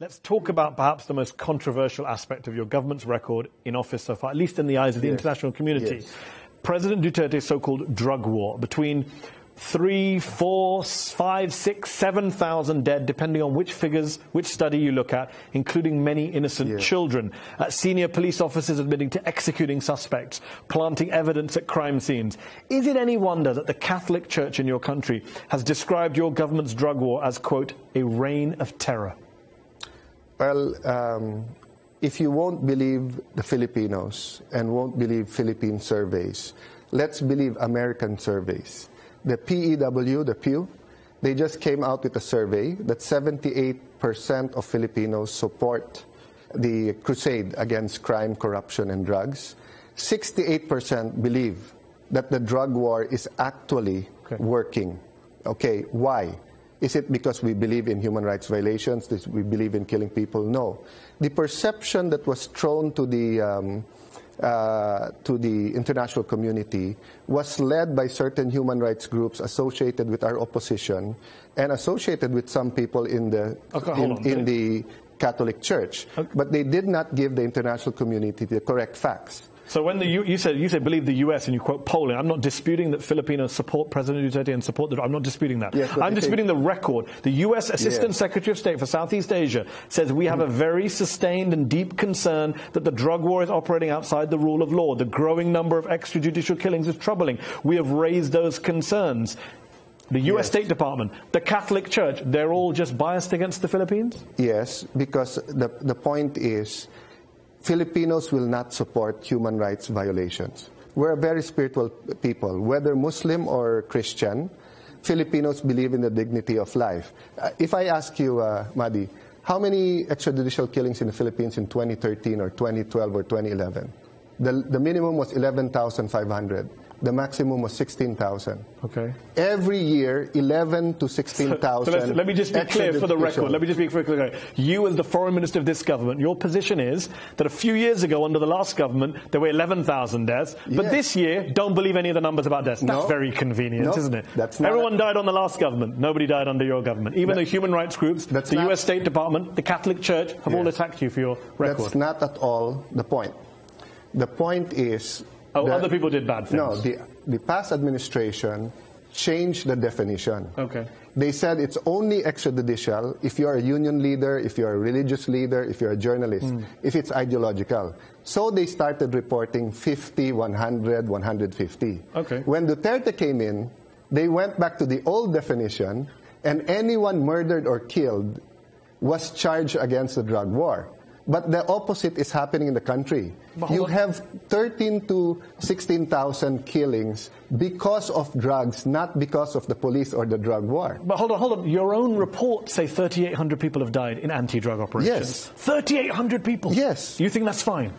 Let's talk about perhaps the most controversial aspect of your government's record in office so far, at least in the eyes of the international community. Yes. President Duterte's so-called drug war between 3, 4, 5, 6, 7,000 dead, depending on which figures, which study you look at, including many innocent children. Senior police officers admitting to executing suspects, planting evidence at crime scenes. Is it any wonder that the Catholic Church in your country has described your government's drug war as, quote, a reign of terror? Well, if you won't believe the Filipinos and won't believe Philippine surveys, let's believe American surveys. The PEW, the Pew, they just came out with a survey that 78% of Filipinos support the crusade against crime, corruption, and drugs. 68% believe that the drug war is actually working. Okay, why? Is it because we believe in human rights violations? We believe in killing people? No. The perception that was thrown to the international community was led by certain human rights groups associated with our opposition and associated with some people in the the Catholic Church. But they did not give the international community the correct facts. So when you said believe the U.S. and you quote polling, I'm not disputing that Filipinos support President Duterte and support I'm not disputing that. Yes, I'm disputing the record. The U.S. Assistant Secretary of State for Southeast Asia says we have a very sustained and deep concern that the drug war is operating outside the rule of law. The growing number of extrajudicial killings is troubling. We have raised those concerns. The U.S. State Department, the Catholic Church, they're all just biased against the Philippines? Yes, because the point is, Filipinos will not support human rights violations. We're a very spiritual people. Whether Muslim or Christian, Filipinos believe in the dignity of life. If I ask you, Madi, how many extrajudicial killings in the Philippines in 2013 or 2012 or 2011? The minimum was 11,500. The maximum was 16,000. Okay. Every year, 11 to 16,000. So let me just be clear for the record. Let me just be clear. You, as the foreign minister of this government, your position is that a few years ago, under the last government, there were 11,000 deaths. But this year, don't believe any of the numbers about deaths. That's very convenient, isn't it? That's not. Everyone died on the last government. Nobody died under your government. Even the human rights groups, the U.S. State Department, the Catholic Church have all attacked you for your record. That's not at all the point. The point is... other people did bad things. No, the past administration changed the definition. Okay. They said it's only extrajudicial if you're a union leader, if you're a religious leader, if you're a journalist, if it's ideological. So they started reporting 50, 100, 150. Okay. When Duterte came in, they went back to the old definition, and anyone murdered or killed was charged against the drug war. But the opposite is happening in the country. You have 13 to 16,000 killings because of drugs, not because of the police or the drug war. But hold on. Your own reports say 3,800 people have died in anti-drug operations. Yes. 3,800 people? Yes. You think that's fine?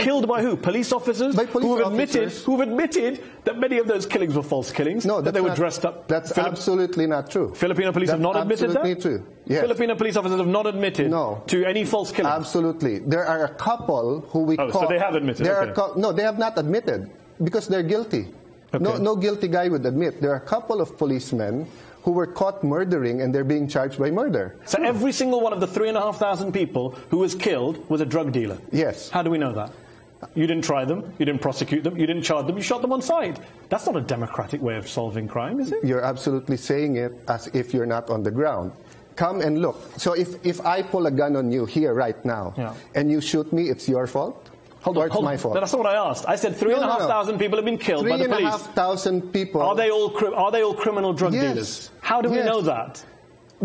Killed by who? Police officers? By police officers. Who've admitted that many of those killings were false killings? No, that they were dressed up? That's absolutely not true. Filipino police have not admitted that? Absolutely true. Yes. Filipino police officers have not admitted to any false killings? Absolutely. There are a couple who we call... so they have admitted. No, they have not admitted because they're guilty. Okay. No guilty guy would admit. There are a couple of policemen who were caught murdering and they're being charged by murder. So every single one of the 3,500 people who was killed was a drug dealer? Yes. How do we know that? You didn't try them, you didn't prosecute them, you didn't charge them, you shot them on sight. That's not a democratic way of solving crime, is it? You're absolutely saying it as if you're not on the ground. Come and look. So if I pull a gun on you here right now and you shoot me, it's your fault? It's my fault? That's not what I asked. I said 3,500 people have been killed by the police. 3,500 people. Are they all criminal drug dealers? How do we know that?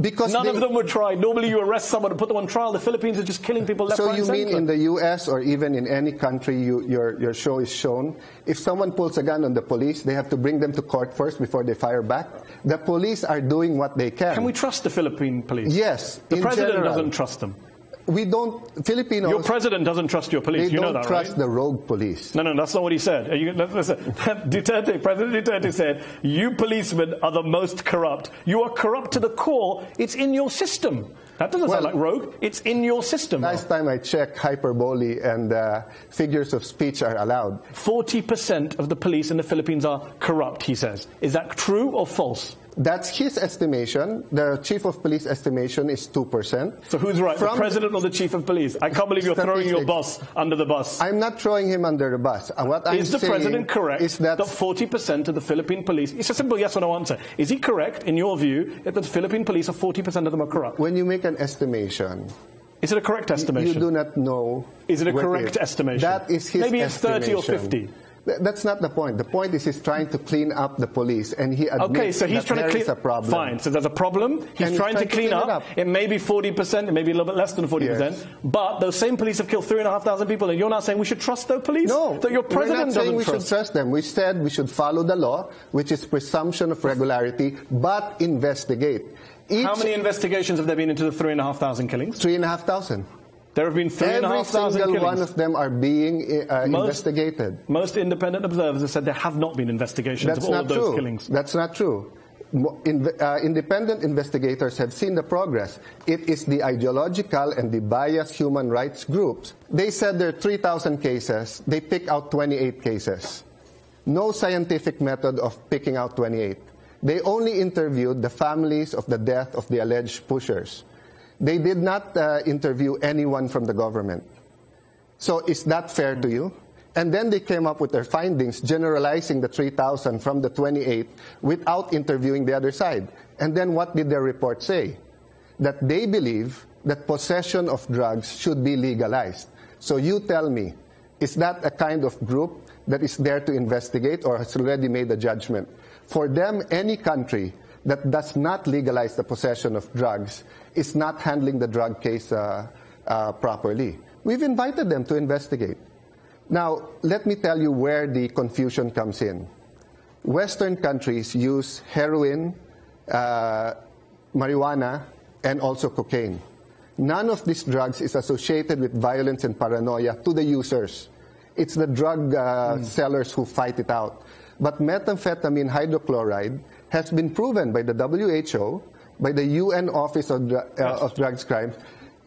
Because none of them were tried. Normally you arrest someone and put them on trial. The Philippines are just killing people left, right, and center. So you mean in the U.S. or even in any country your show is shown, if someone pulls a gun on the police, they have to bring them to court first before they fire back? The police are doing what they can. Can we trust the Philippine police? Yes. The president doesn't trust them. We don't, Filipinos... Your president doesn't trust your police, you know that, right? They don't trust the rogue police. No, that's not what he said. President Duterte said, you policemen are the most corrupt. You are corrupt to the core. It's in your system. That doesn't sound like rogue. It's in your system. Last time I checked, hyperbole and figures of speech are allowed. 40% of the police in the Philippines are corrupt, he says. Is that true or false? That's his estimation. The chief of police estimation is 2%. So who's right, the president or the chief of police? I can't believe you're throwing your boss under the bus. I'm not throwing him under the bus. What I'm is the saying president correct is that 40% of the Philippine police, it's a simple yes or no answer. Is he correct, in your view, that the Philippine police are 40% of them are corrupt? When you make an estimation, is it a correct estimation? You do not know. Is it a correct estimation? That is his Maybe it's 30 or 50. That's not the point. The point is he's trying to clean up the police, and he admits so he's trying to clean. A problem. Fine, so there's a problem. He's trying to clean up. It may be 40%, it may be a little bit less than 40%, yes. But those same police have killed 3,500 people, and you're not saying we should trust those police? No, that your president we're not saying we should trust them. We said we should follow the law, which is presumption of regularity, but investigate. How many investigations have there been into the 3,500 killings? 3,500. There have been 3,500 killings. Every single one of them are being investigated. Most independent observers have said there have not been investigations of all of those killings. That's not true. Independent investigators have seen the progress. It is the ideological and the biased human rights groups. They said there are 3,000 cases. They pick out 28 cases. No scientific method of picking out 28. They only interviewed the families of the death of the alleged pushers. They did not interview anyone from the government. So is that fair to you? And then they came up with their findings, generalizing the 3,000 from the 28 without interviewing the other side. And then what did their report say? That they believe that possession of drugs should be legalized. So you tell me, is that a kind of group that is there to investigate or has already made a judgment? For them, any country that does not legalize the possession of drugs is not handling the drug case properly. We've invited them to investigate. Now, let me tell you where the confusion comes in. Western countries use heroin, marijuana, and also cocaine. None of these drugs is associated with violence and paranoia to the users. It's the drug sellers who fight it out. But methamphetamine hydrochloride has been proven by the WHO, by the UN Office of Drugs Crimes,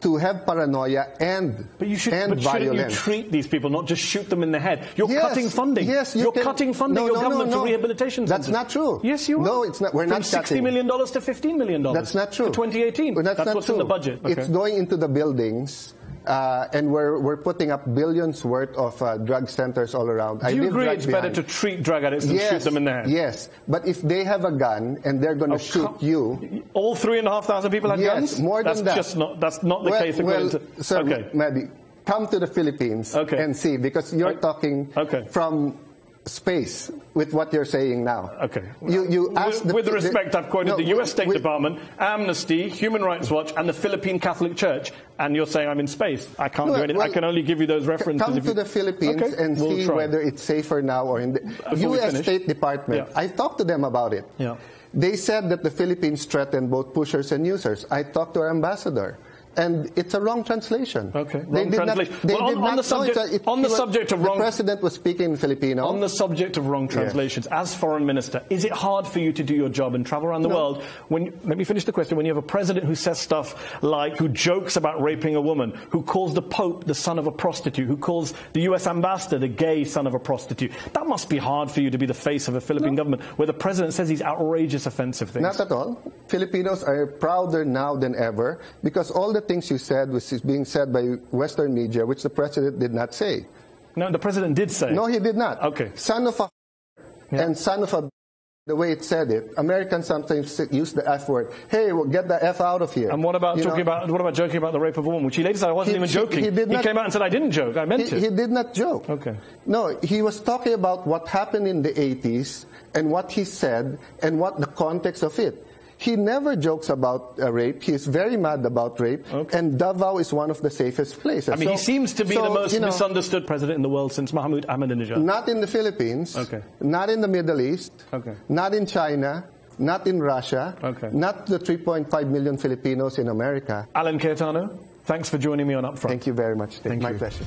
to have paranoia and violence. But shouldn't you treat these people, not just shoot them in the head? You're cutting funding. Yes, you're cutting funding. Your government to rehabilitation centers. That's not true. Yes, you are. No, it's not. We're not cutting. $60 million to $15 million. That's not true. For 2018. That's what's in the budget. Okay. It's going into the buildings. And we're putting up billions worth of drug centers all around. Do you agree it's better to treat drug addicts than shoot them in the head? Yes, but if they have a gun and they're going to shoot you... All 3,500 people had guns? Yes, more than that. That's not the case. Sir, Mehdi, come to the Philippines and see, because you're talking from space with what you're saying now. Okay. You asked with respect, I've quoted the U.S. State Department, Amnesty, Human Rights Watch, and the Philippine Catholic Church, and you're saying I'm in space. I can't do anything. I can only give you those references. Come to the Philippines and see whether it's safer now or in the U.S. State Department. I talked to them about it. They said that the Philippines threatened both pushers and users. I talked to our ambassador. And it's a wrong translation. Okay, wrong translation. The president was speaking in Filipino. On the subject of wrong translations, as foreign minister, is it hard for you to do your job and travel around the world? Let me finish the question. When you have a president who says stuff like, who jokes about raping a woman, who calls the Pope the son of a prostitute, who calls the U.S. ambassador the gay son of a prostitute, that must be hard for you to be the face of a Philippine government where the president says these outrageous, offensive things. Not at all. Filipinos are prouder now than ever because all the things you said was being said by Western media, which the president did not say. No, the president did say. No, he did not. Okay. Son of a and son of a, the way it said it. Americans sometimes use the F word. Hey, well, get the F out of here. And what about joking about the rape of a woman, which he later said I wasn't even joking. He came out and said I didn't joke. I meant it. He did not joke. Okay. No, he was talking about what happened in the 80s and what he said and what the context of it. He never jokes about rape. He is very mad about rape. Okay. And Davao is one of the safest places. I mean, he seems to be the most misunderstood president in the world since Mahmoud Ahmadinejad. Not in the Philippines. Not in the Middle East. Not in China. Not in Russia. Not the 3.5 million Filipinos in America. Alan Cayetano, thanks for joining me on Upfront. Thank you very much. Thank My you. pleasure.